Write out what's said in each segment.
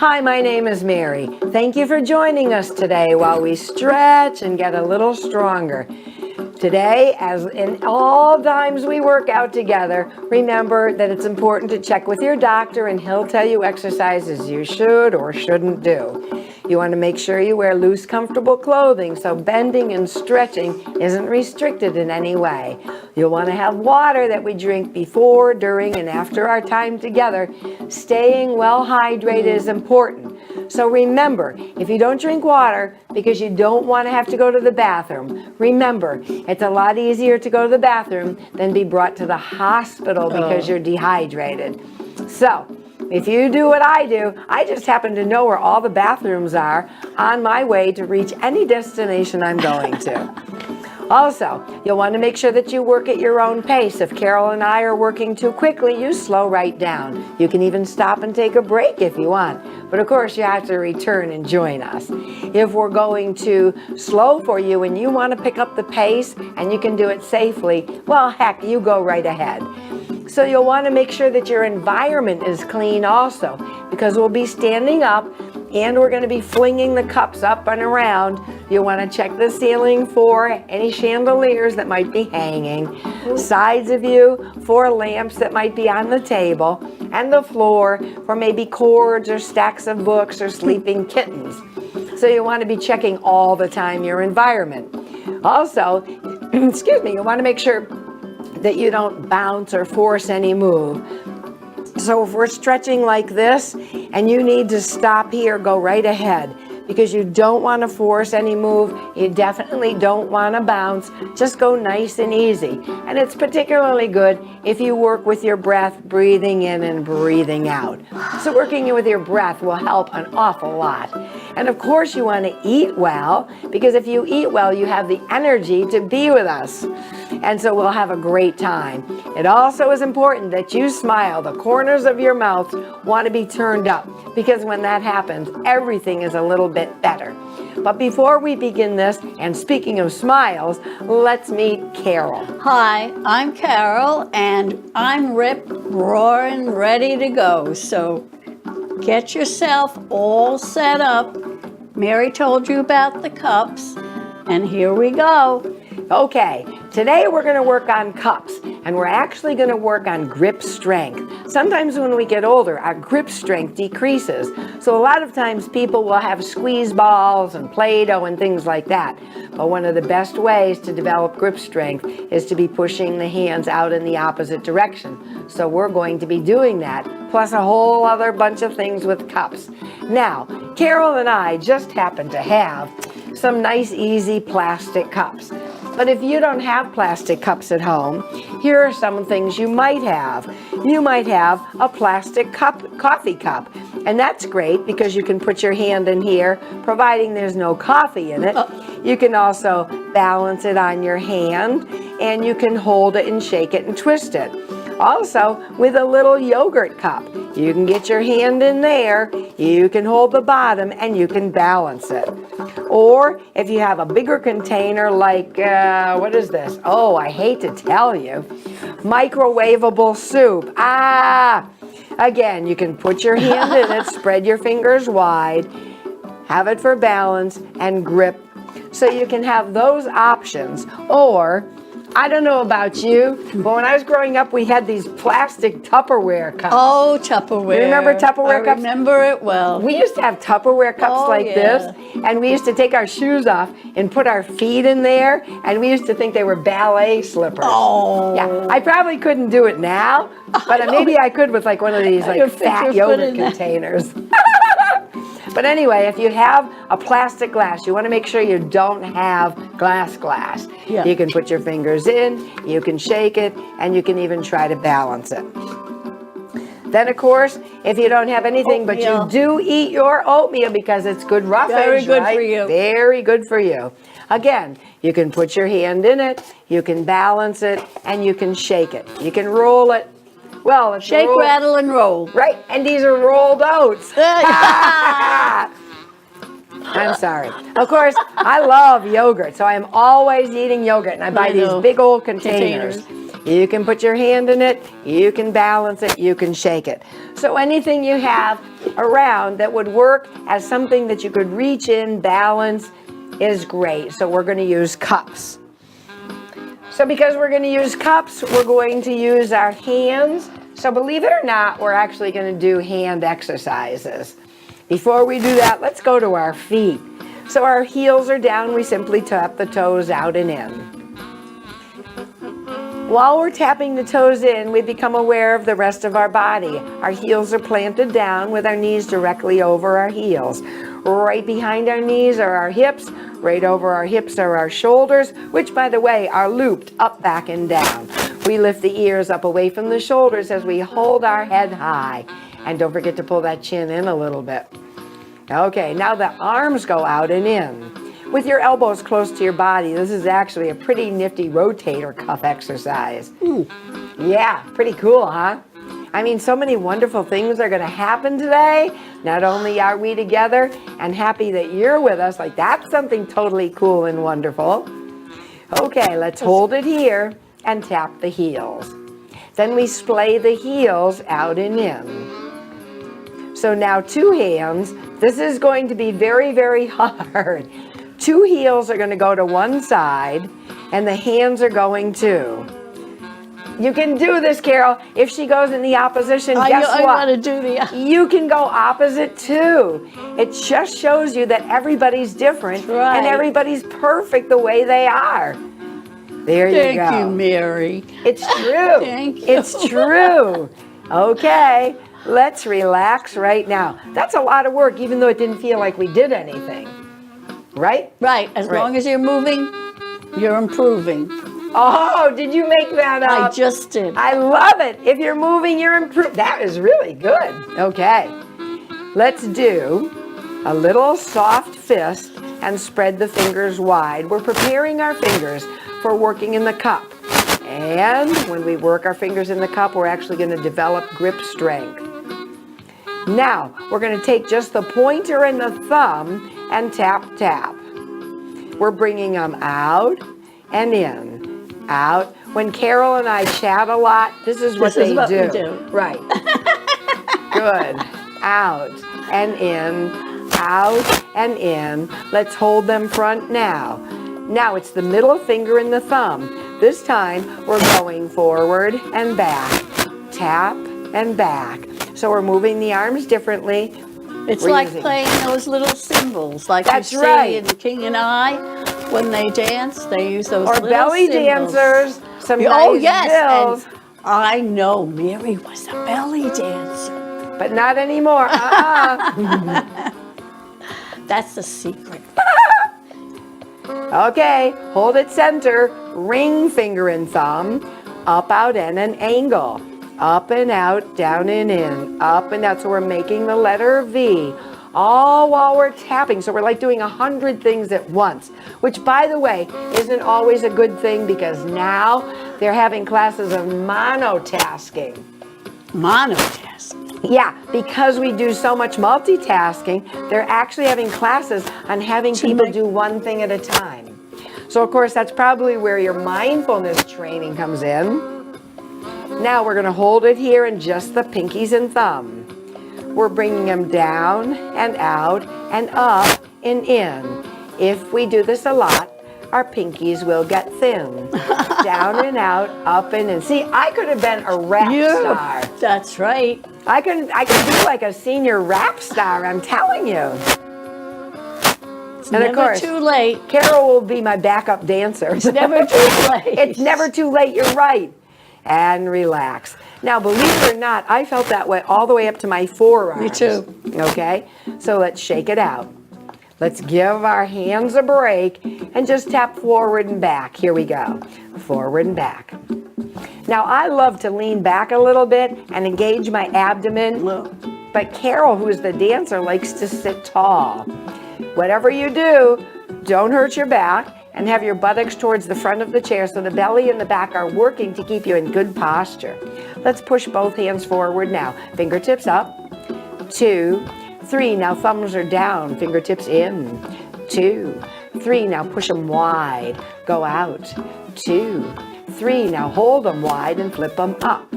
Hi, my name is Mary. Thank you for joining us today while we stretch and get a little stronger. Today, as in all times we work out together, remember that it's important to check with your doctor and he'll tell you exercises you should or shouldn't do. You want to make sure you wear loose, comfortable clothing so bending and stretching isn't restricted in any way. You'll want to have water that we drink before, during, and after our time together. Staying well hydrated is important. So remember, if you don't drink water because you don't want to have to go to the bathroom, remember, it's a lot easier to go to the bathroom than be brought to the hospital because you're dehydrated. So, if you do what I do, I just happen to know where all the bathrooms are on my way to reach any destination I'm going to. Also, you'll want to make sure that you work at your own pace. If Carol and I are working too quickly, you slow right down. You can even stop and take a break if you want. But of course, you have to return and join us. If we're going too slow for you and you want to pick up the pace and you can do it safely, well, heck, you go right ahead. So you'll want to make sure that your environment is clean also, because we'll be standing up and we're going to be flinging the cups up and around. You'll want to check the ceiling for any chandeliers that might be hanging, sides of you for lamps that might be on the table, and the floor for maybe cords or stacks of books or sleeping kittens. So you want to be checking all the time your environment. Also, you want to make sure that you don't bounce or force any move. So if we're stretching like this and you need to stop here, go right ahead, because you don't want to force any move. You definitely don't want to bounce. Just go nice and easy. And it's particularly good if you work with your breath, breathing in and breathing out. So working with your breath will help an awful lot. And of course you want to eat well, because if you eat well, you have the energy to be with us. And so we'll have a great time. It also is important that you smile. The corners of your mouth want to be turned up, because when that happens, everything is a little bit better. But before we begin this, and speaking of smiles, let's meet Carol. Hi, I'm Carol, and I'm ripped, roaring, ready to go. So get yourself all set up. Mary told you about the cups, and here we go. Okay, today we're going to work on cups, and we're actually going to work on grip strength. Sometimes when we get older, our grip strength decreases. So a lot of times people will have squeeze balls and Play-Doh and things like that. But one of the best ways to develop grip strength is to be pushing the hands out in the opposite direction. So we're going to be doing that, plus a whole other bunch of things with cups. Now, Carol and I just happen to have some nice, easy plastic cups. But if you don't have plastic cups at home, here are some things you might have. You might have a plastic coffee cup. And that's great because you can put your hand in here, providing there's no coffee in it. You can also balance it on your hand, and you can hold it and shake it and twist it. Also, with a little yogurt cup, you can get your hand in there, you can hold the bottom, and you can balance it. Or if you have a bigger container like, what is this? Oh, I hate to tell you. Microwavable soup. Again, you can put your hand in it, spread your fingers wide, have it for balance, and grip. So you can have those options. Or, I don't know about you, but when I was growing up, we had these plastic Tupperware cups. Oh, Tupperware. You remember Tupperware cups? I remember it well. We used to have Tupperware cups this, and we used to take our shoes off and put our feet in there, and we used to think they were ballet slippers. Oh. Yeah, I probably couldn't do it now, but maybe I could with like one of these like fat yogurt containers. But anyway, if you have a plastic glass, you want to make sure you don't have glass. Yeah. You can put your fingers in, you can shake it, and you can even try to balance it. Then, of course, if you don't have anything, but you do eat your oatmeal because it's good roughage, very good for you. Very good for you. Again, you can put your hand in it, you can balance it, and you can shake it. You can roll it. Well, it's shake, rattle, and roll. Right, and these are rolled oats. I'm sorry. Of course, I love yogurt, so I'm always eating yogurt, and I buy these big old containers. You can put your hand in it, you can balance it, you can shake it. So anything you have, around that would work as something that you could reach in, balance, is great. So we're going to use cups. So because we're going to use cups, we're going to use our hands. So believe it or not, we're actually going to do hand exercises. Before we do that, let's go to our feet. So our heels are down, we simply tap the toes out and in. While we're tapping the toes in, we become aware of the rest of our body. Our heels are planted down with our knees directly over our heels. Right behind our knees are our hips. Right over our hips are our shoulders, which, by the way, are looped up, back, and down. We lift the ears up away from the shoulders as we hold our head high. And don't forget to pull that chin in a little bit. Okay, now the arms go out and in. With your elbows close to your body, this is actually a pretty nifty rotator cuff exercise. Yeah, pretty cool, huh? I mean, so many wonderful things are going to happen today. Not only are we together and happy that you're with us, like that's something totally cool and wonderful. Okay, let's hold it here and tap the heels. Then we splay the heels out and in. So now 2 hands. This is going to be very, very hard. 2 heels are going to go to one side and the hands are going too. You can do this, Carol. If she goes in the opposition, guess what? I want to do the... You can go opposite too. It just shows you that everybody's different and everybody's perfect the way they are. There you go. Thank you, Mary. It's true. Thank you. It's true. Okay, let's relax right now. That's a lot of work, even though it didn't feel like we did anything. Right? Right. As long as you're moving, you're improving. Oh, did you make that up? I just did. I love it. If you're moving, you're improving. That is really good. Okay. Let's do a little soft fist and spread the fingers wide. We're preparing our fingers for working in the cup. And when we work our fingers in the cup, we're actually going to develop grip strength. Now, we're going to take just the pointer and the thumb and tap, tap. We're bringing them out and in, out. When Carol and I chat a lot, this is what they do. We do. Right. Good. Out and in, out and in. Let's hold them front now. Now it's the middle finger and the thumb. This time we're going forward and back, tap and back. So we're moving the arms differently. It's like playing those little cymbals, like you see in King and I. When they dance, they use those little belly cymbals. dancers. Some oh, nice yes. bills. And I know Mary was a belly dancer. But not anymore. That's the secret. Okay, hold it center. Ring finger and thumb. Up, out, and an angle. Up and out, down and in. Up and out. So we're making the letter V. All while we're tapping. So we're like doing 100 things at once, which, by the way, isn't always a good thing because now they're having classes of monotasking. Monotasking? Yeah, because we do so much multitasking, they're actually having classes on having people do one thing at a time. So, of course, that's probably where your mindfulness training comes in. Now we're going to hold it here in just the pinkies and thumb. We're bringing them down and out and up and in. If we do this a lot, our pinkies will get thin. Down and out, up and in. See, I could have been a rap star. That's right. I could be like a senior rap star, I'm telling you. It's never too late. Carol will be my backup dancer. It's never too late. It's never too late, you're right. And relax. Now, believe it or not, I felt that way all the way up to my forearms. Me too. Okay? So let's shake it out. Let's give our hands a break and just tap forward and back. Here we go. Forward and back. Now, I love to lean back a little bit and engage my abdomen, but Carol, who is the dancer, likes to sit tall. Whatever you do, don't hurt your back and have your buttocks towards the front of the chair so the belly and the back are working to keep you in good posture. Let's push both hands forward now. Fingertips up. 2, 3. Now thumbs are down. Fingertips in. 2, 3. Now push them wide. Go out. 2, 3. Now hold them wide and flip them up.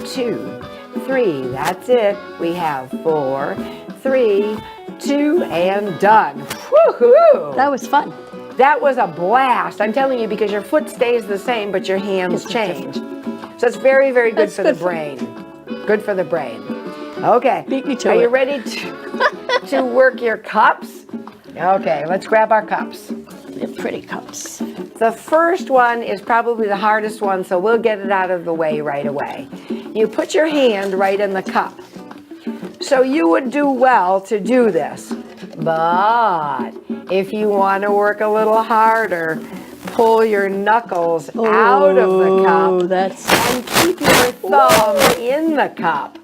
2, 3. That's it. We have 4, 3, 2, and done. Woohoo! That was fun. That was a blast. I'm telling you, because your foot stays the same, but your hands It's change. So it's very, very good That's for good the for- brain. Good for the brain. Okay. Beat me to Are you it. ready to work your cups? Okay, let's grab our cups. They're pretty cups. The first one is probably the hardest one, so we'll get it out of the way right away. You put your hand right in the cup. So you would do well to do this. But if you want to work a little harder, pull your knuckles out of the cup That's and keep your thumb in the cup.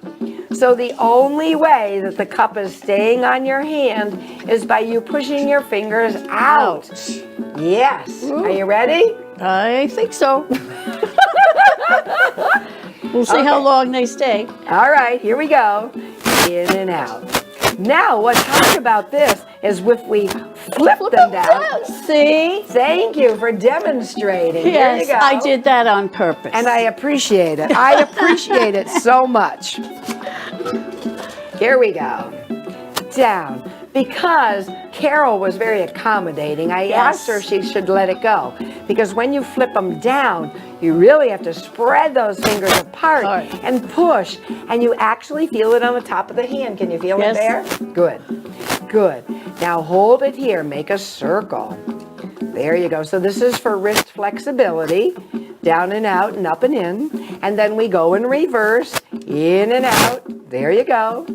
So the only way that the cup is staying on your hand is by you pushing your fingers out. Yes. Are you ready? I think so. We'll see how long they stay. All right, here we go. In and out. Now, what's hard about this is if we flip them down. See? Thank you for demonstrating. Yes, Here you go. I did that on purpose. And I appreciate it. I appreciate it so much. Here we go. Down. Because Carol was very accommodating, I asked her if she should let it go. Because when you flip them down, you really have to spread those fingers apart and push. And you actually feel it on the top of the hand. Can you feel it there? Good. Good. Now hold it here. Make a circle. There you go. So this is for wrist flexibility. Down and out and up and in. And then we go in reverse. In and out. There you go.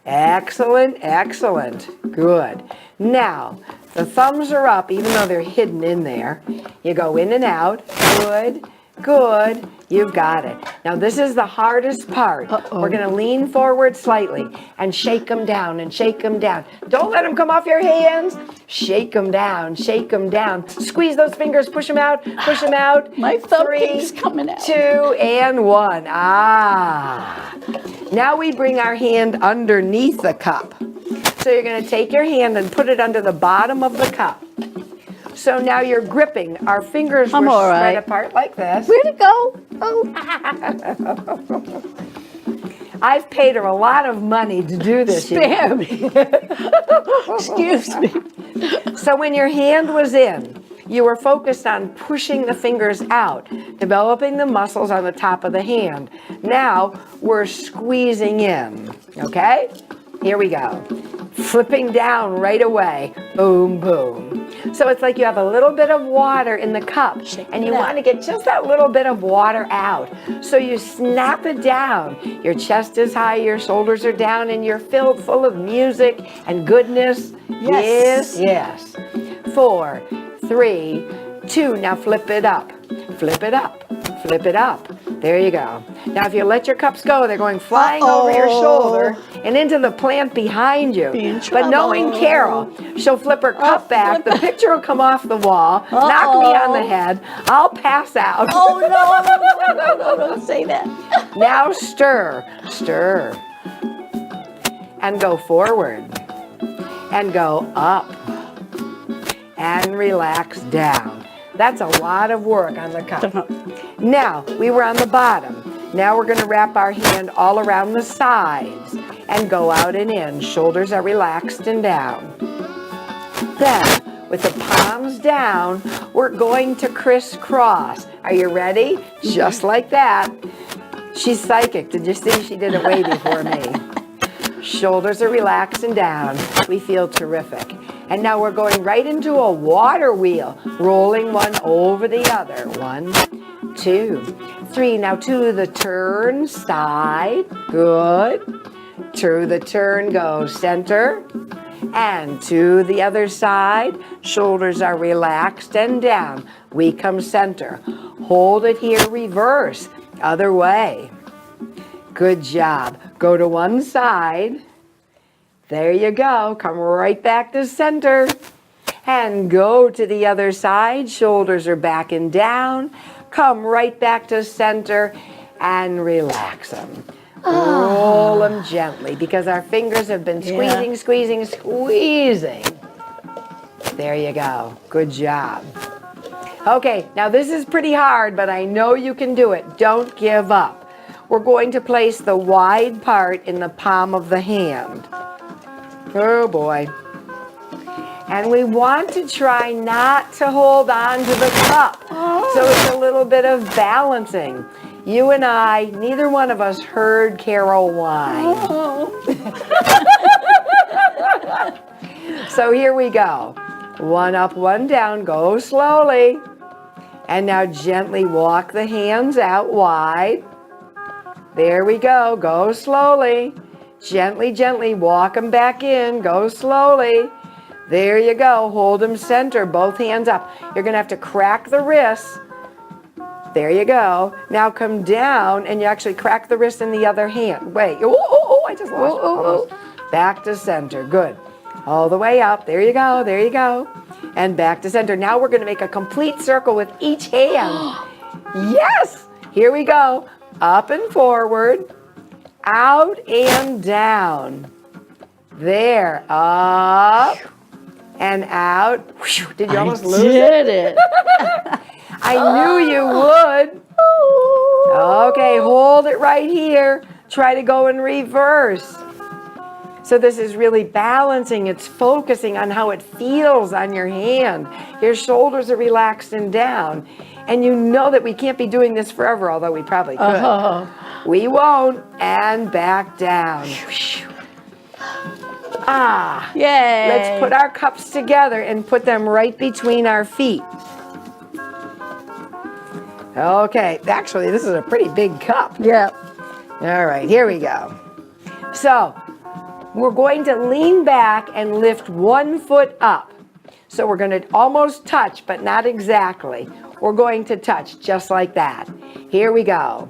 Excellent, excellent. Good. Now, the thumbs are up, even though they're hidden in there. You go in and out. Good, good. You've got it. Now, this is the hardest part. We're going to lean forward slightly and shake them down and shake them down. Don't let them come off your hands. Shake them down, shake them down. Squeeze those fingers, push them out, push them out. My thumb 3, keeps coming out. 2, and 1. Ah. Now we bring our hand underneath the cup. So you're going to take your hand and put it under the bottom of the cup. So now you're gripping. Our fingers I'm were all right. spread apart like this. Where'd it go? Oh, I've paid her a lot of money to do this. spare me. Excuse me. So when your hand was in, you were focused on pushing the fingers out, developing the muscles on the top of the hand. Now we're squeezing in, okay? Here we go. Flipping down right away. Boom, boom. So it's like you have a little bit of water in the cup, and you want to get just that little bit of water out. So you snap it down. Your chest is high, your shoulders are down, and you're filled full of music and goodness. Yes. Yes, yes. 4, 3, 2. Now flip it up. Flip it up. Flip it up. There you go. Now if you let your cups go, they're going flying over your shoulder and into the plant behind you. But knowing Carol, she'll flip her cup back, the picture will come off the wall, knock me on the head, I'll pass out. Oh, no, don't say that. Now stir, stir, and go forward, and go up, and relax down. That's a lot of work on the cup. Now, we were on the bottom. Now we're going to wrap our hand all around the sides and go out and in. Shoulders are relaxed and down. Then, with the palms down, we're going to crisscross. Are you ready? Just like that. She's psychic. Did you see? She did it way before me. Shoulders are relaxed and down. We feel terrific. And now we're going right into a water wheel, rolling one over the other. 1, 2, 3. Now to the turn side. Good. To the turn, go center. And to the other side. Shoulders are relaxed and down. We come center. Hold it here, reverse. Other way. Good job. Go to one side. There you go. Come right back to center. And go to the other side. Shoulders are back and down. Come right back to center and relax them. Roll them gently because our fingers have been squeezing, squeezing, squeezing. There you go. Good job. Okay, now this is pretty hard, but I know you can do it. Don't give up. we're going to place the wide part in the palm of the hand. Oh boy. And we want to try not to hold on to the cup. So it's a little bit of balancing. You and I, neither one of us heard Carol whine. So here we go. One up, one down, go slowly. And now gently walk the hands out wide. There we go, go slowly. Gently, gently walk them back in, go slowly. There you go, hold them center, both hands up. You're gonna have to crack the wrists. There you go. Now come down and you actually crack the wrist in the other hand. Wait, I just lost it. Almost. Back to center, good. All the way up, there you go, there you go. And back to center. Now we're gonna make a complete circle with each hand. Yes, here we go. Up and forward, out and down. There, up and out. Did you almost lose it? Did it. I knew you would. Okay, hold it right here. Try to go in reverse. So this is really balancing. It's focusing on how it feels on your hand. Your shoulders are relaxed and down. And you know that we can't be doing this forever, although we probably could. We won't. And back down. Yay. Let's put our cups together and put them right between our feet. Okay, actually, this is a pretty big cup. Yeah. All right, here we go. So, we're going to lean back and lift one foot up. So we're going to almost touch, but not exactly. We're going to touch just like that. Here we go.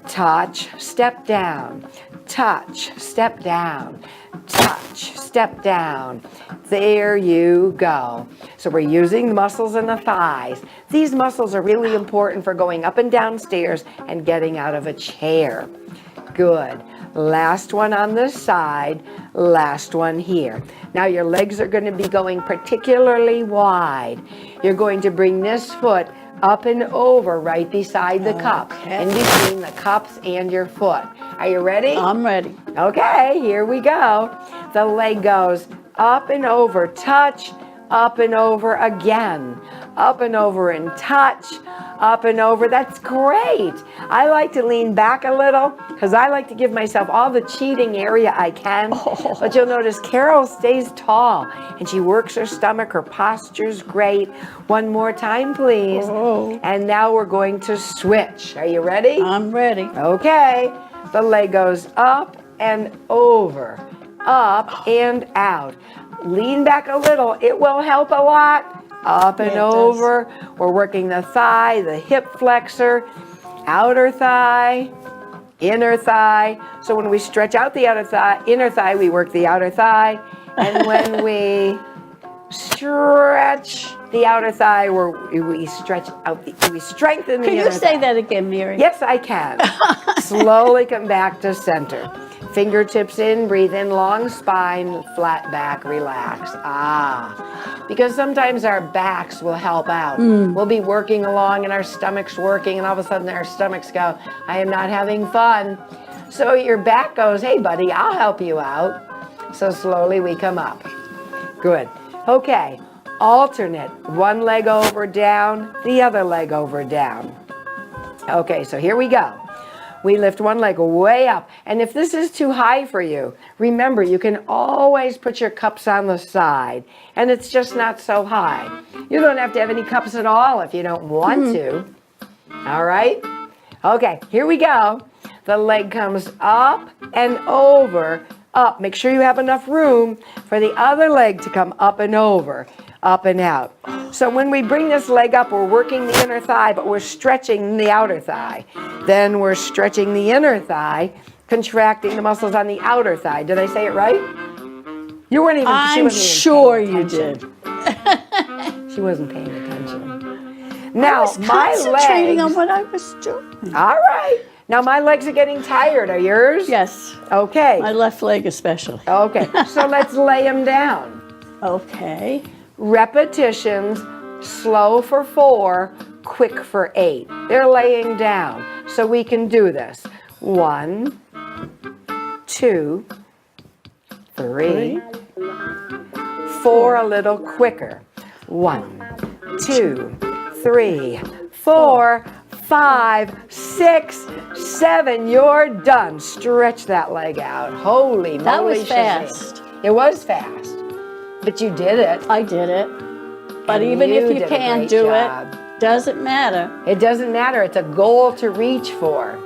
Touch, step down. Touch, step down. Touch, step down. There you go. So we're using muscles in the thighs. These muscles are really important for going up and down stairs and getting out of a chair. Good. Last one on this side, last one here. Now your legs are going to be going particularly wide. You're going to bring this foot up and over right beside the cup, in between the cups and your foot. Are you ready? I'm ready. Okay, here we go. The leg goes up and over, touch, up and over again, up and over and touch, up and over. That's great. I like to lean back a little because I like to give myself all the cheating area I can. But you'll notice Carol stays tall and she works her stomach. Her posture's great. One more time, please. And now we're going to switch. Are you ready? I'm ready. Okay. The leg goes up and over, up and out. Lean back a little. It will help a lot. Up and over. We're working the thigh, the hip flexor, outer thigh, inner thigh. So when we stretch out the inner thigh, we work the outer thigh. And when we stretch the outer thigh, we stretch out, we strengthen the inner thigh. Can you say that again, Mary? Yes, I can. Slowly come back to center. Fingertips in, breathe in, long spine, flat back, relax. Because sometimes our backs will help out. We'll be working along and our stomach's working and all of a sudden our stomachs go, I am not having fun. So your back goes, hey buddy, I'll help you out. So slowly we come up. Good. Okay, alternate. One leg over, down, the other leg over, down. Okay, so here we go. We lift one leg way up. And if this is too high for you, remember you can always put your cups on the side. And it's just not so high. You don't have to have any cups at all if you don't want to. All right? Okay, here we go. The leg comes up and over, up. Make sure you have enough room for the other leg to come up and over, up and out. So when we bring this leg up, we're working the inner thigh, but we're stretching the outer thigh. Then we're stretching the inner thigh, contracting the muscles on the outer thigh. Did I say it right? You weren't even. I'm sure you did. She wasn't paying attention. Now I was my concentrating legs. on what I was doing. All right. Now my legs are getting tired. Are yours? Yes. Okay. My left leg especially. Okay. So let's lay them down. Okay. Repetitions, slow for 4, quick for 8. They're laying down, so we can do this. 1, 2, 3, 4, a little quicker. 1, 2, 3, 4, 5, 6, 7. You're done. Stretch that leg out. Holy moly. That was Shazam. fast. It was fast. But you did it. I did it. But And even you if did you a can't great do job. it, doesn't matter. It doesn't matter. It's a goal to reach for.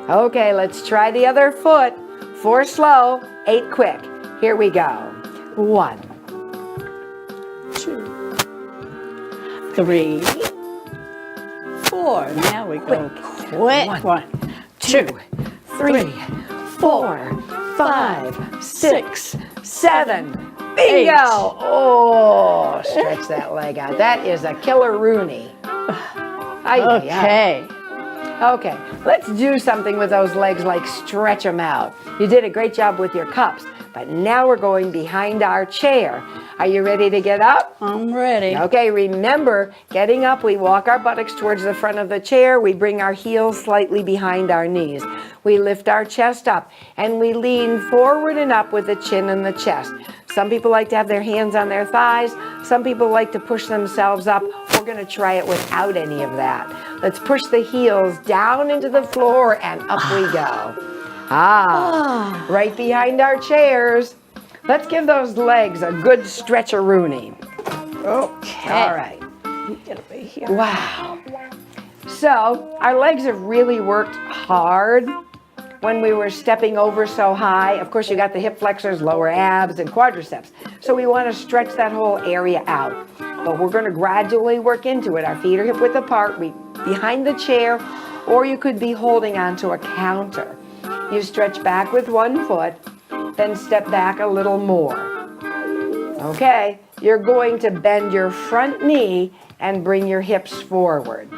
Okay, let's try the other foot. 4 slow, 8 quick. Here we go. 1, 2, 3, 4. Now we go quick. 1, 2, 3, 4, 5, 6, 7. Bingo! 8. Oh, stretch that leg out. That is a killer Rooney. Okay. Okay, let's do something with those legs, like stretch them out. You did a great job with your cups, but now we're going behind our chair. Are you ready to get up? I'm ready. Okay, remember, getting up, we walk our buttocks towards the front of the chair. We bring our heels slightly behind our knees. We lift our chest up, and we lean forward and up with the chin and the chest. Some people like to have their hands on their thighs. Some people like to push themselves up. We're going to try it without any of that. Let's push the heels down into the floor, and up we go. Right behind our chairs. Let's give those legs a good stretch-a-rooney. Okay. All right. Get over here. Wow. So our legs have really worked hard when we were stepping over so high. Of course, you got the hip flexors, lower abs, and quadriceps. So we want to stretch that whole area out. But we're going to gradually work into it. Our feet are hip width apart, behind the chair, or you could be holding onto a counter. You stretch back with one foot, then step back a little more. Okay, you're going to bend your front knee and bring your hips forward.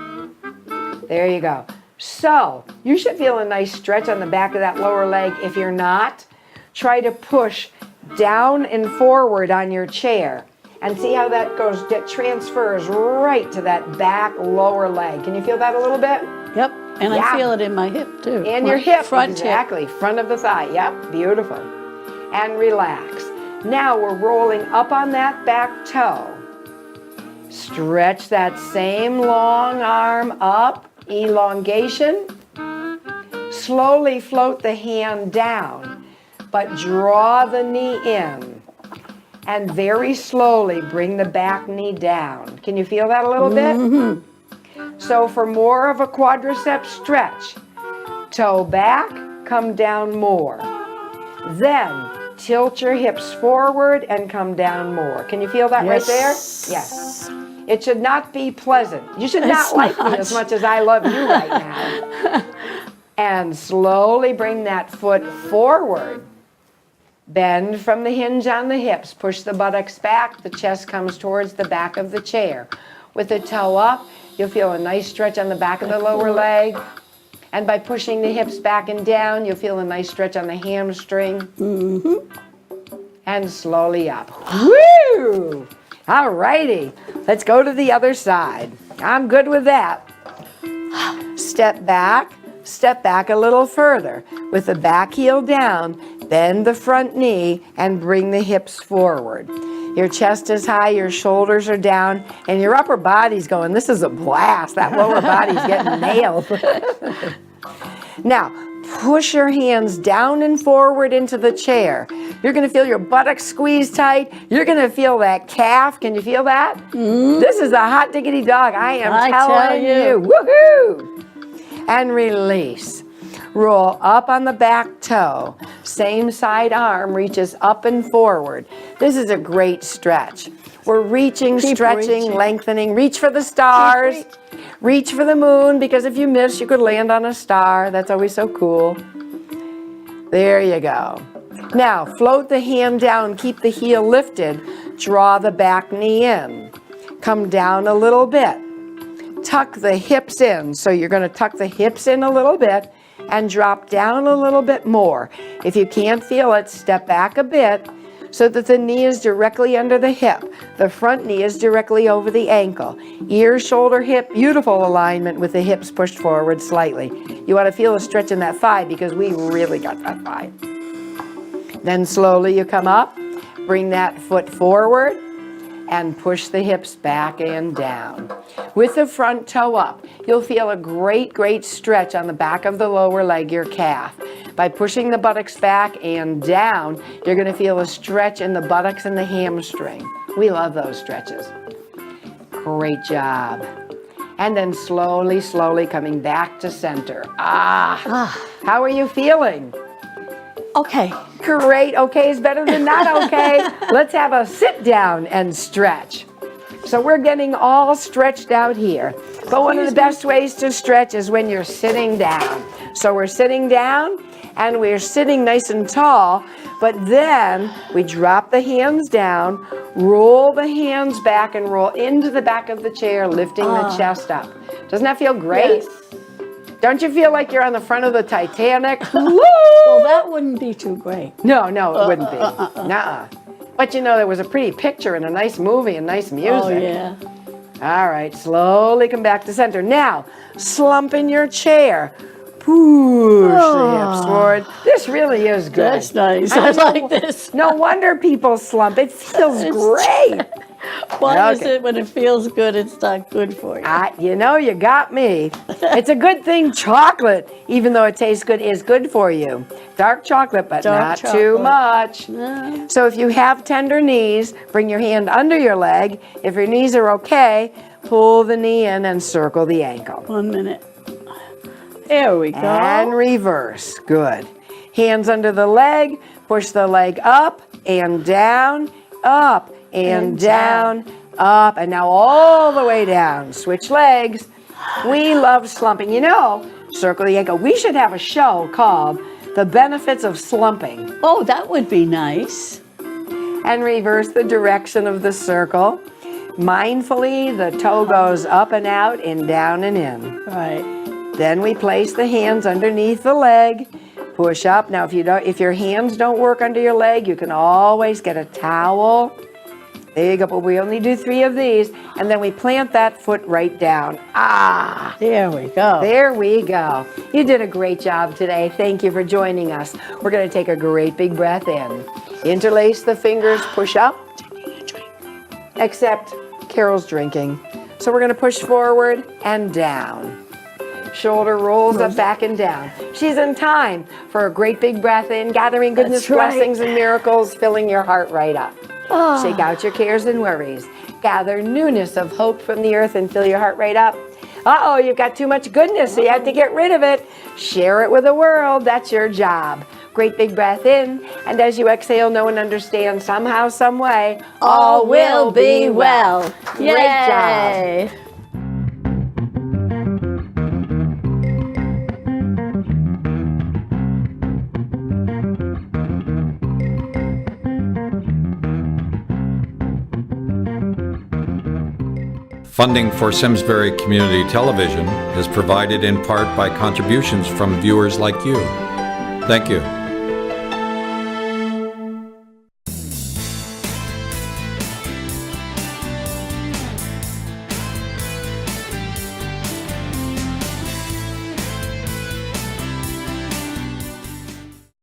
There you go. So, you should feel a nice stretch on the back of that lower leg. If you're not, try to push down and forward on your chair. And see how that transfers right to that back lower leg. Can you feel that a little bit? Yep. And Yeah. I feel it in my hip too. And your hip, front exactly, front of the thigh. Yep, beautiful. And relax. Now we're rolling up on that back toe. Stretch that same long arm up, elongation. Slowly float the hand down, but draw the knee in. And very slowly bring the back knee down. Can you feel that a little bit? So for more of a quadricep stretch, toe back, come down more. Then tilt your hips forward and come down more. Can you feel that right there? Yes. It should not be pleasant. You should not like me as much as I love you right now. And slowly bring that foot forward. Bend from the hinge on the hips. Push the buttocks back. The chest comes towards the back of the chair. With the toe up, you'll feel a nice stretch on the back of the lower leg. And by pushing the hips back and down, you'll feel a nice stretch on the hamstring. And slowly up. Woo! All righty. Let's go to the other side. I'm good with that. Step back a little further. With the back heel down, bend the front knee and bring the hips forward. Your chest is high, your shoulders are down, and your upper body's going, this is a blast. That lower body's getting nailed. Now, push your hands down and forward into the chair. You're going to feel your buttocks squeeze tight. You're going to feel that calf. Can you feel that? This is a hot diggity dog. I am telling you. Woohoo! And release. Roll up on the back toe. Same side arm reaches up and forward. This is a great stretch. We're reaching, stretching, lengthening. Reach for the stars. Reach for the moon, because if you miss, you could land on a star. That's always so cool. There you go. Now, float the hand down. Keep the heel lifted. Draw the back knee in. Come down a little bit. Tuck the hips in. So you're going to tuck the hips in a little bit and drop down a little bit more. If you can't feel it, step back a bit. so that the knee is directly under the hip. The front knee is directly over the ankle. Ear, shoulder, hip, beautiful alignment with the hips pushed forward slightly. You want to feel a stretch in that thigh because we really got that thigh. Then slowly you come up, bring that foot forward, and push the hips back and down. With the front toe up, you'll feel a great stretch on the back of the lower leg, your calf. By pushing the buttocks back and down, you're going to feel a stretch in the buttocks and the hamstring. We love those stretches. Great job. And then slowly coming back to center. How are you feeling? Okay. Great. Okay is better than not okay. Let's have a sit down and stretch. So we're getting all stretched out here. But one of the best ways to stretch is when you're sitting down. So we're sitting down and we're sitting nice and tall, but then we drop the hands down, roll the hands back and roll into the back of the chair, lifting the chest up. Doesn't that feel great? Yes. Don't you feel like you're on the front of the Titanic? Well, that wouldn't be too great. No, it wouldn't be. Nuh-uh. But you know, there was a pretty picture and a nice movie and nice music. Oh, yeah. All right, slowly come back to center. Now, slump in your chair. Push the hips forward. This really is good. That's nice. I like this. No wonder people slump. It feels great. Why is it when it feels good, it's not good for you? You know, you got me. It's a good thing chocolate, even though it tastes good, is good for you. Dark chocolate, but not too much. No. So if you have tender knees, bring your hand under your leg. If your knees are okay, pull the knee in and circle the ankle. 1 minute. There we go. And reverse. Good. Hands under the leg. Push the leg up and down, up and down, up, and now all the way down. Switch legs. We love slumping. You know, circle the ankle. We should have a show called The Benefits of Slumping. Oh, that would be nice. And reverse the direction of the circle. Mindfully, the toe goes up and out and down and in. Right. Then we place the hands underneath the leg. Push up. Now, if your hands don't work under your leg, you can always get a towel. There you go, but we only do 3 of these, and then we plant that foot right down. There we go. There we go. You did a great job today. Thank you for joining us. We're going to take a great big breath in. Interlace the fingers, push up. Except Carol's drinking. So we're going to push forward and down. Shoulder rolls up, back and down. She's in time for a great big breath in, gathering goodness, blessings, and miracles, filling your heart right up. Shake out your cares and worries. Gather newness of hope from the earth and fill your heart right up. Uh-oh, you've got too much goodness, so you have to get rid of it. Share it with the world. That's your job. Great big breath in, and as you exhale, know and understand somehow, some way, all will be well. Great job. Funding for Simsbury Community Television is provided in part by contributions from viewers like you. Thank you.